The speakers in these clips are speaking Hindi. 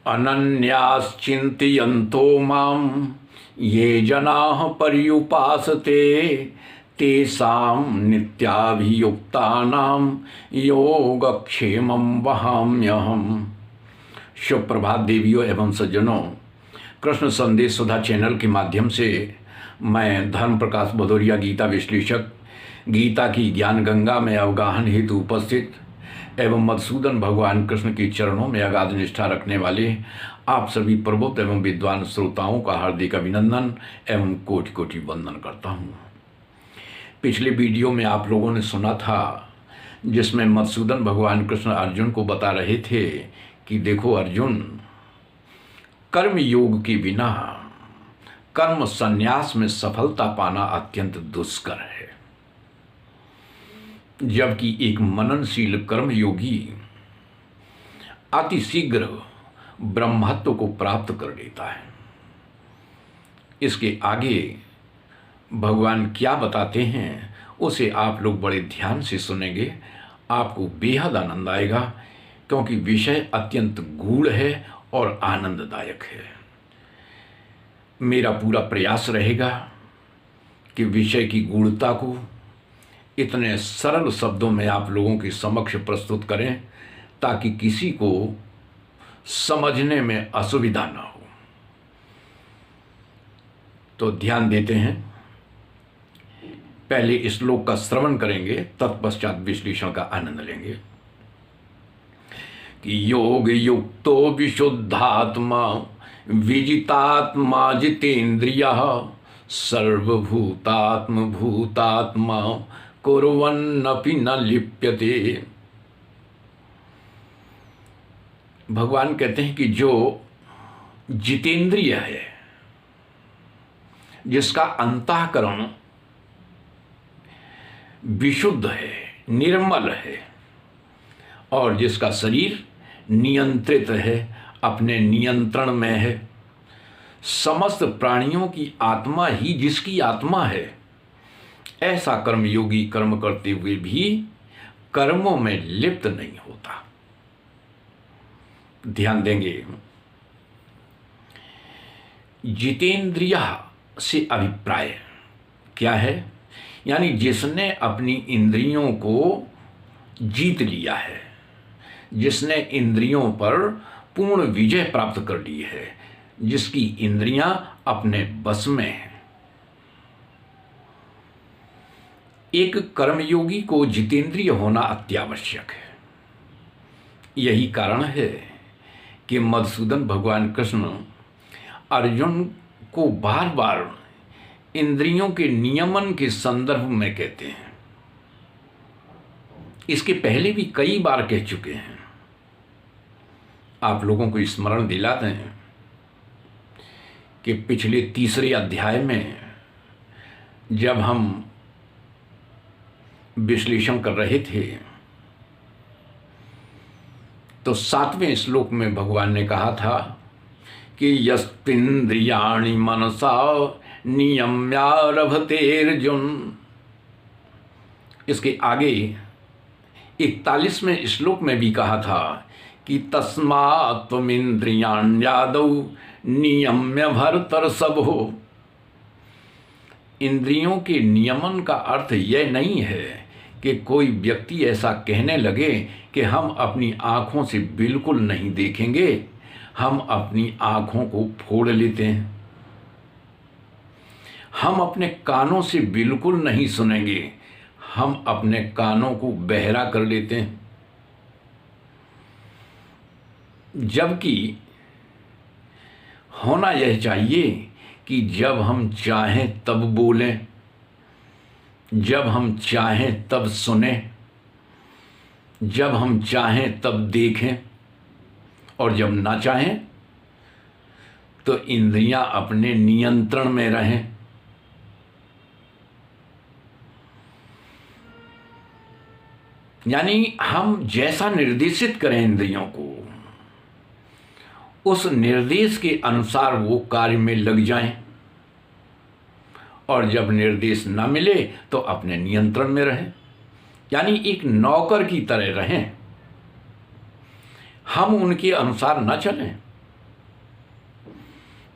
अनन्याश्चिन्तयन्तो मां ये जनाः पर्युपासते तेषां नित्याभियुक्तानां योगक्षेमं वहाम्यहम्। शुभ प्रभात देवियों एवं सज्जनों, कृष्ण संदेश सुधा चैनल के माध्यम से मैं धर्म प्रकाश भदौरिया गीता विश्लेषक गीता की ज्ञान गंगा में अवगाहन हेतु उपस्थित एवं मधुसूदन भगवान कृष्ण के चरणों में अगाध निष्ठा रखने वाले आप सभी प्रबुद्ध एवं विद्वान श्रोताओं का हार्दिक अभिनंदन एवं कोटि कोटि वंदन करता हूँ। पिछले वीडियो में आप लोगों ने सुना था जिसमें मधुसूदन भगवान कृष्ण अर्जुन को बता रहे थे कि देखो अर्जुन, कर्म योग के बिना कर्म संन्यास में सफलता पाना अत्यंत दुष्कर है, जबकि एक मननशील कर्मयोगी अति शीघ्र ब्रह्मत्व को प्राप्त कर लेता है। इसके आगे भगवान क्या बताते हैं उसे आप लोग बड़े ध्यान से सुनेंगे, आपको बेहद आनंद आएगा, क्योंकि विषय अत्यंत गूढ़ है और आनंददायक है। मेरा पूरा प्रयास रहेगा कि विषय की गूढ़ता को इतने सरल शब्दों में आप लोगों के समक्ष प्रस्तुत करें ताकि किसी को समझने में असुविधा ना हो। तो ध्यान देते हैं, पहले श्लोक का श्रवण करेंगे, तत्पश्चात विश्लेषण का आनंद लेंगे। कि योग युक्तो विशुद्धात्मा विजितात्मा जितेन्द्रियः सर्वभूतात्म भूतात्मा कुर्वन्नपि न लिप्यते। भगवान कहते हैं कि जो जितेंद्रिय है, जिसका अंतःकरण विशुद्ध है, निर्मल है, और जिसका शरीर नियंत्रित है, अपने नियंत्रण में है, समस्त प्राणियों की आत्मा ही जिसकी आत्मा है, ऐसा कर्मयोगी कर्म करते हुए भी कर्मों में लिप्त नहीं होता। ध्यान देंगे, जितेंद्रिय से अभिप्राय क्या है? यानी जिसने अपनी इंद्रियों को जीत लिया है, जिसने इंद्रियों पर पूर्ण विजय प्राप्त कर ली है, जिसकी इंद्रियां अपने बस में हैं। एक कर्मयोगी को जितेंद्रिय होना अत्यावश्यक है। यही कारण है कि मधुसूदन भगवान कृष्ण अर्जुन को बार बार इंद्रियों के नियमन के संदर्भ में कहते हैं। इसके पहले भी कई बार कह चुके हैं। आप लोगों को स्मरण दिलाते हैं कि पिछले तीसरे अध्याय में जब हम विश्लेषण कर रहे थे तो 7वें श्लोक में भगवान ने कहा था कि यस्त्विन्द्रियाणि मनसा नियम्यारभतेर्जुन। इसके आगे 41वें श्लोक में भी कहा था कि तस्मात् त्वमिन्द्रियाण्यादौ नियम्य भरतर्षभो। इंद्रियों के नियमन का अर्थ यह नहीं है कि कोई व्यक्ति ऐसा कहने लगे कि हम अपनी आँखों से बिल्कुल नहीं देखेंगे, हम अपनी आँखों को फोड़ लेते हैं, हम अपने कानों से बिल्कुल नहीं सुनेंगे, हम अपने कानों को बहरा कर लेते हैं। जबकि होना यह चाहिए कि जब हम चाहें तब बोलें, जब हम चाहें तब सुने, जब हम चाहें तब देखें, और जब ना चाहें तो इंद्रियां अपने नियंत्रण में रहें। यानी हम जैसा निर्देशित करें इंद्रियों को, उस निर्देश के अनुसार वो कार्य में लग जाएं, और जब निर्देश न मिले तो अपने नियंत्रण में रहें। यानी एक नौकर की तरह रहें, हम उनके अनुसार न चलें।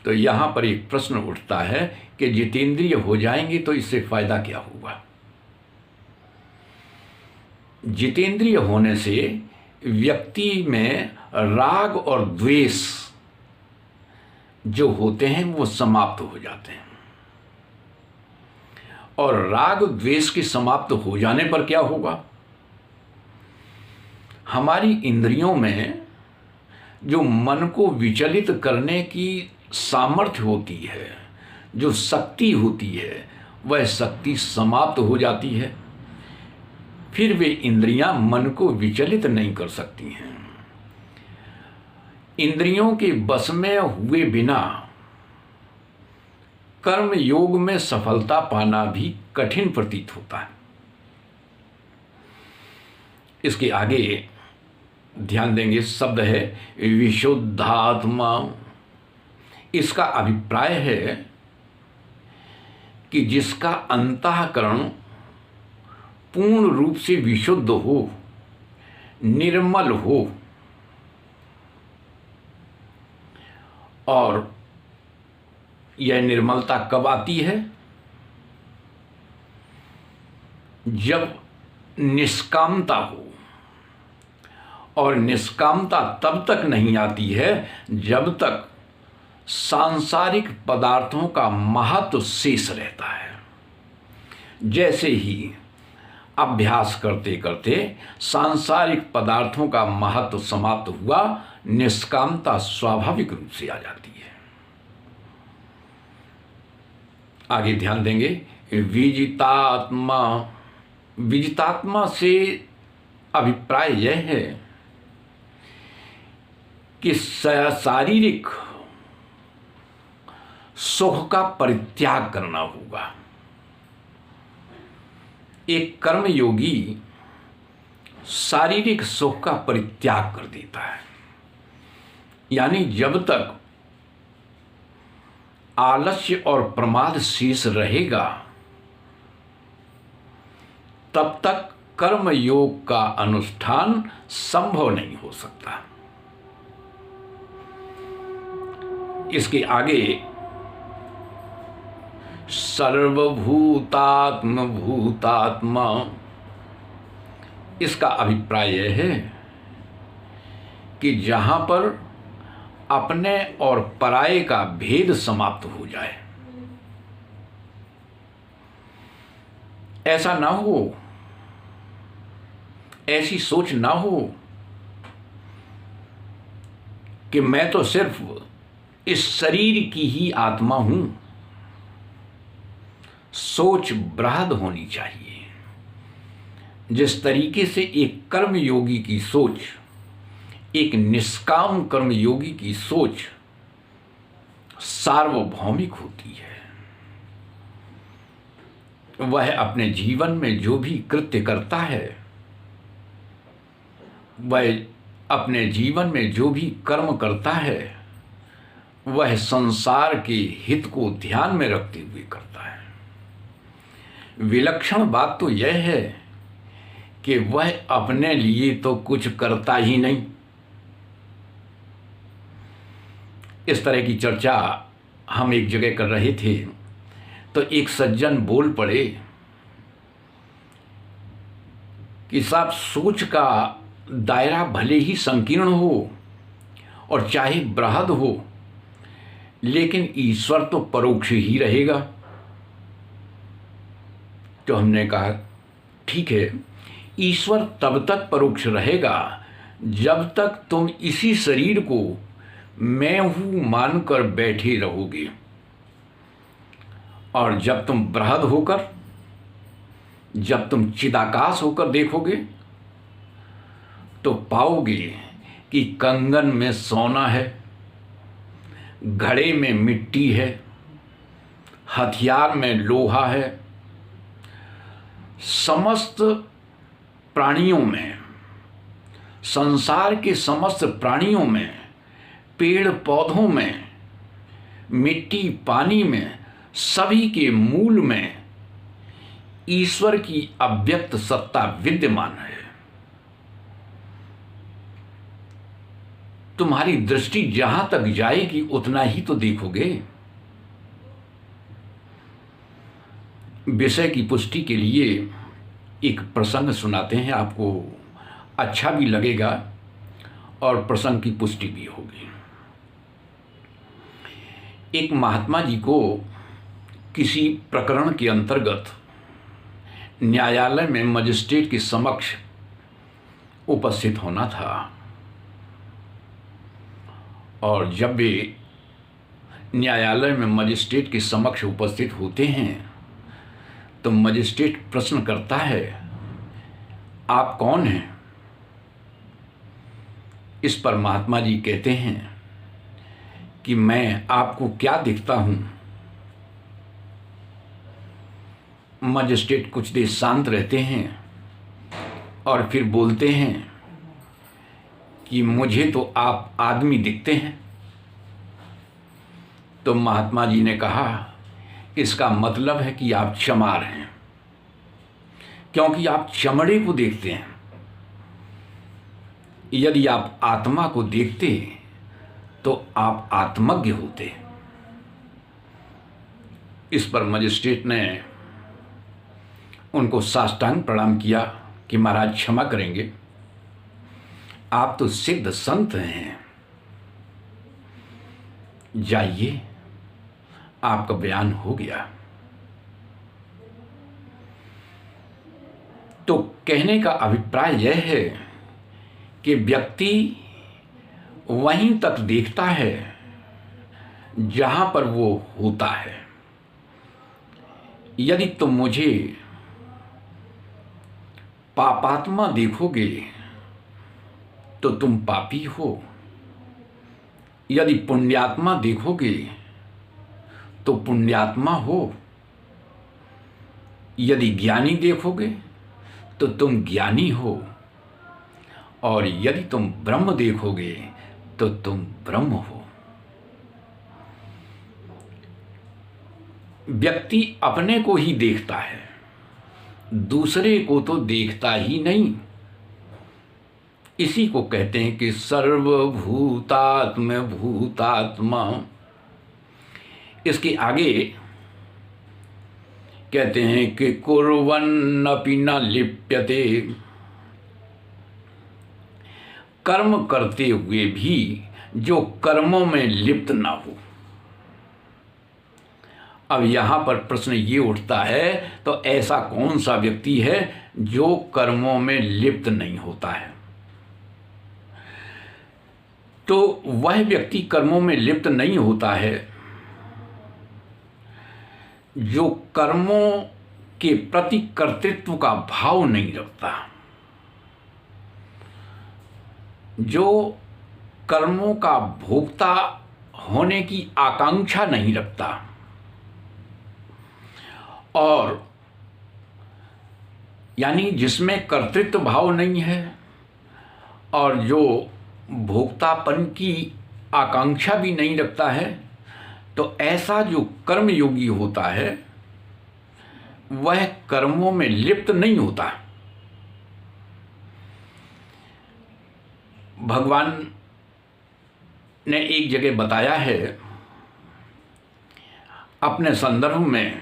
तो यहाँ पर एक प्रश्न उठता है कि जितेंद्रिय हो जाएंगे तो इससे फायदा क्या होगा। जितेंद्रिय होने से व्यक्ति में राग और द्वेष जो होते हैं वो समाप्त हो जाते हैं, और राग द्वेष के समाप्त हो जाने पर क्या होगा, हमारी इंद्रियों में जो मन को विचलित करने की सामर्थ्य होती है, जो शक्ति होती है, वह शक्ति समाप्त हो जाती है। फिर वे इंद्रियां मन को विचलित नहीं कर सकती हैं। इंद्रियों के बस में हुए बिना कर्म योग में सफलता पाना भी कठिन प्रतीत होता है। इसके आगे ध्यान देंगे, शब्द है विशुद्धात्मा। इसका अभिप्राय है कि जिसका अंतःकरण पूर्ण रूप से विशुद्ध हो, निर्मल हो, और यह निर्मलता कब आती है, जब निष्कामता हो। और निष्कामता तब तक नहीं आती है जब तक सांसारिक पदार्थों का महत्व शेष रहता है। जैसे ही अभ्यास करते करते सांसारिक पदार्थों का महत्व समाप्त हुआ, निष्कामता स्वाभाविक रूप से आ जाती है। आगे ध्यान देंगे, विजितात्मा। विजितात्मा से अभिप्राय यह है कि शारीरिक सुख का परित्याग करना होगा। एक कर्मयोगी शारीरिक सुख का परित्याग कर देता है, यानी जब तक आलस्य और प्रमाद शेष रहेगा तब तक कर्म योग का अनुष्ठान संभव नहीं हो सकता। इसके आगे सर्वभूतात्म भूतात्मा। इसका अभिप्राय यह है कि जहां पर अपने और पराये का भेद समाप्त हो जाए। ऐसा ना हो, ऐसी सोच ना हो कि मैं तो सिर्फ इस शरीर की ही आत्मा हूं। सोच बृहद होनी चाहिए। जिस तरीके से एक कर्मयोगी की सोच, एक निष्काम कर्मयोगी की सोच सार्वभौमिक होती है, वह अपने जीवन में जो भी कृत्य करता है, वह अपने जीवन में जो भी कर्म करता है, वह संसार के हित को ध्यान में रखते हुए करता है। विलक्षण बात तो यह है कि वह अपने लिए तो कुछ करता ही नहीं। इस तरह की चर्चा हम एक जगह कर रहे थे तो एक सज्जन बोल पड़े कि साहब, सोच का दायरा भले ही संकीर्ण हो और चाहे बृहद हो, लेकिन ईश्वर तो परोक्ष ही रहेगा। तो हमने कहा ठीक है, ईश्वर तब तक परोक्ष रहेगा जब तक तुम इसी शरीर को मैं हूं मानकर बैठे रहोगे, और जब तुम बृहद होकर, जब तुम चिदाकाश होकर देखोगे तो पाओगे कि कंगन में सोना है, घड़े में मिट्टी है, हथियार में लोहा है। समस्त प्राणियों में, संसार के समस्त प्राणियों में, पेड़ पौधों में, मिट्टी पानी में, सभी के मूल में ईश्वर की अव्यक्त सत्ता विद्यमान है। तुम्हारी दृष्टि जहां तक जाएगी उतना ही तो देखोगे। विषय की पुष्टि के लिए एक प्रसंग सुनाते हैं, आपको अच्छा भी लगेगा और प्रसंग की पुष्टि भी होगी। एक महात्मा जी को किसी प्रकरण के अंतर्गत न्यायालय में मजिस्ट्रेट के समक्ष उपस्थित होना था, और जब वे न्यायालय में मजिस्ट्रेट के समक्ष उपस्थित होते हैं तो मजिस्ट्रेट प्रश्न करता है, आप कौन हैं? इस पर महात्मा जी कहते हैं कि मैं आपको क्या दिखता हूं? मजिस्ट्रेट कुछ देर शांत रहते हैं और फिर बोलते हैं कि मुझे तो आप आदमी दिखते हैं। तो महात्मा जी ने कहा, इसका मतलब है कि आप चमार हैं, क्योंकि आप चमड़े को देखते हैं। यदि आप आत्मा को देखते तो आप आत्मज्ञ होते। इस पर मजिस्ट्रेट ने उनको साष्टांग प्रणाम किया कि महाराज क्षमा करेंगे, आप तो सिद्ध संत हैं, जाइए, आपका बयान हो गया। तो कहने का अभिप्राय यह है कि व्यक्ति वहीं तक देखता है जहां पर वो होता है। यदि तुम मुझे पापात्मा देखोगे तो तुम पापी हो, यदि पुण्यात्मा देखोगे तो पुण्यात्मा हो, यदि ज्ञानी देखोगे तो तुम ज्ञानी हो, और यदि तुम ब्रह्म देखोगे तो तुम ब्रह्म हो। व्यक्ति अपने को ही देखता है, दूसरे को तो देखता ही नहीं। इसी को कहते हैं कि सर्वभूतात्म भूतात्मा। इसके आगे कहते हैं कि कुर्वन्नपि न लिप्यते, कर्म करते हुए भी जो कर्मों में लिप्त ना हो। अब यहां पर प्रश्न ये उठता है, तो ऐसा कौन सा व्यक्ति है जो कर्मों में लिप्त नहीं होता है? तो वह व्यक्ति कर्मों में लिप्त नहीं होता है जो कर्मों के प्रति कर्तृत्व का भाव नहीं रखता, जो कर्मों का भोक्ता होने की आकांक्षा नहीं रखता, और यानी जिसमें कर्तृत्व भाव नहीं है और जो भोक्तापन की आकांक्षा भी नहीं रखता है, तो ऐसा जो कर्मयोगी होता है वह कर्मों में लिप्त नहीं होता। भगवान ने एक जगह बताया है अपने संदर्भ में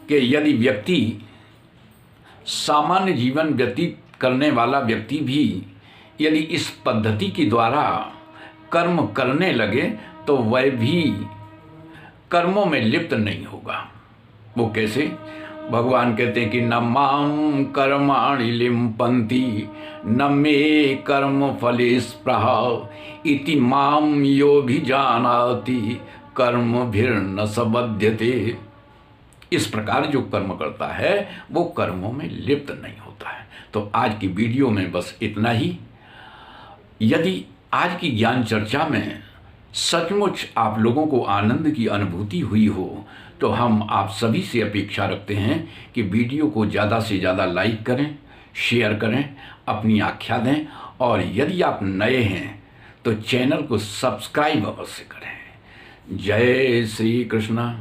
कि यदि व्यक्ति सामान्य जीवन व्यतीत करने वाला व्यक्ति भी यदि इस पद्धति के द्वारा कर्म करने लगे तो वह भी कर्मों में लिप्त नहीं होगा। वो कैसे? भगवान कहते हैं कि न माम कर्माणि लिम्पन्ति न मे कर्म फले स्पृहा इति माम योऽभिजानाति कर्मभिर्न सबध्यते। इस प्रकार जो कर्म करता है वो कर्मों में लिप्त नहीं होता है। तो आज की वीडियो में बस इतना ही। यदि आज की ज्ञान चर्चा में सचमुच आप लोगों को आनंद की अनुभूति हुई हो तो हम आप सभी से अपेक्षा रखते हैं कि वीडियो को ज़्यादा से ज़्यादा लाइक करें, शेयर करें, अपनी आख्या दें, और यदि आप नए हैं तो चैनल को सब्सक्राइब अवश्य करें। जय श्री कृष्ण।